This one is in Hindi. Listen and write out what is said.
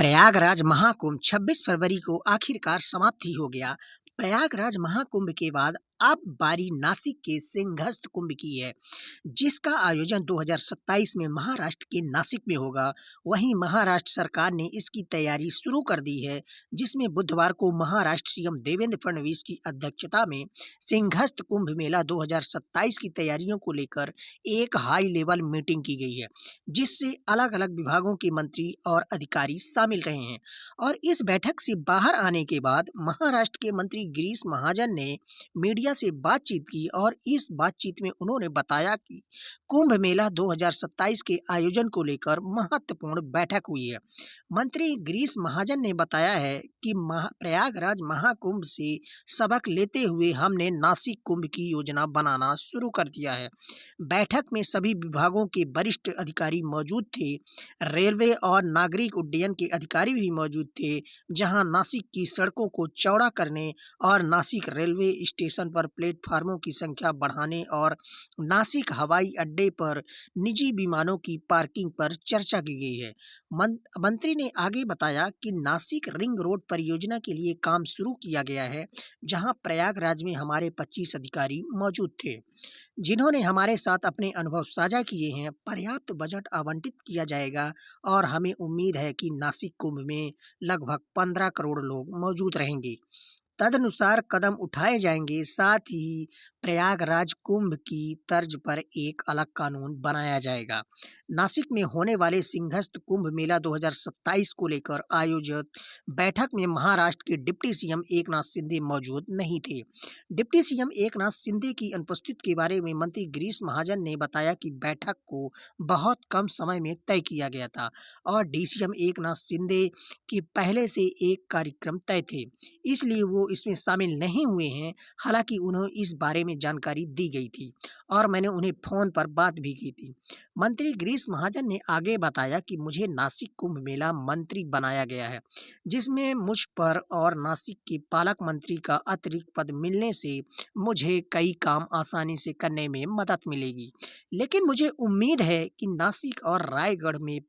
प्रयागराज महाकुंभ 26 फरवरी को आखिरकार समाप्ति हो गया। प्रयागराज महाकुंभ के बाद अब बारी नासिक के सिंहस्थ कुंभ की है, जिसका आयोजन 2027 में महाराष्ट्र के नासिक में होगा। वहीं महाराष्ट्र सरकार ने इसकी तैयारी शुरू कर दी है, जिसमें बुधवार को महाराष्ट्र सीएम देवेंद्र फडणवीस की अध्यक्षता में सिंहस्थ कुंभ मेला 2027 की तैयारियों को लेकर एक हाई लेवल मीटिंग की गई है, जिससे अलग-अलग विभागों के मंत्री और अधिकारी शामिल रहे हैं। और इस बैठक से बाहर आने के बाद महाराष्ट्र के मंत्री गिरीश महाजन ने मीडिया से बातचीत की और इस बातचीत में उन्होंने बताया कि कुंभ मेला 2027 के आयोजन को लेकर महत्वपूर्ण बैठक हुई है। मंत्री गिरीश महाजन ने बताया है कि प्रयागराज महाकुंभ से सबक लेते हुए हमने नासिक कुंभ की योजना बनाना शुरू कर दिया है। बैठक में सभी विभागों के वरिष्ठ अधिकारी मौजूद थे। रेलवे और नागरिक उड्डयन के अधिकारी भी मौजूद थे, जहां नासिक की सड़कों को चौड़ा करने और नासिक रेलवे स्टेशन पर प्लेटफार्मों की संख्या बढ़ाने और नासिक हवाई अड्डे पर निजी विमानों की पार्किंग पर चर्चा की गई है। मंत्री ने आगे बताया कि नासिक रिंग रोड परियोजना के लिए काम शुरू किया गया है, जहां प्रयागराज में हमारे 25 अधिकारी मौजूद थे, जिन्होंने हमारे साथ अपने अनुभव साझा किए हैं। पर्याप्त बजट आवंटित किया जाएगा और हमें उम्मीद है कि नासिक कुंभ में लगभग 15 करोड़ लोग मौजूद रहेंगे। तदनुसार कदम उठाए जाएंगे। साथ ही प्रयागराज कुंभ की तर्ज पर एक अलग कानून बनाया जाएगा। नासिक में होने वाले सिंहस्थ कुंभ मेला 2027 को लेकर आयोजित बैठक में महाराष्ट्र के डिप्टी सीएम एकनाथ शिंदे मौजूद नहीं थे। डिप्टी सीएम एकनाथ शिंदे की अनुपस्थिति के बारे में मंत्री गिरीश महाजन ने बताया कि बैठक को बहुत कम समय में तय किया गया था और डीसीएम एकनाथ शिंदे की पहले से एक कार्यक्रम तय थे, इसलिए वो इसमें शामिल नहीं हुए हैं। हालांकि उन्हें इस बारे में जानकारी दी गई थी और मैंने उन्हें फोन पर बात भी की थी। मंत्री गिरीश महाजन ने आगे बताया कि मुझे नासिक कुंभ मेला मंत्री बनाया गया है, जिसमें मुझ पर और नासिक के पालक मंत्री का अतिरिक्त पद मिलने से मुझे कई काम आसानी से करने में मदद मिलेगी। लेकिन मुझे उम्मीद है कि नासिक और रायगढ़ में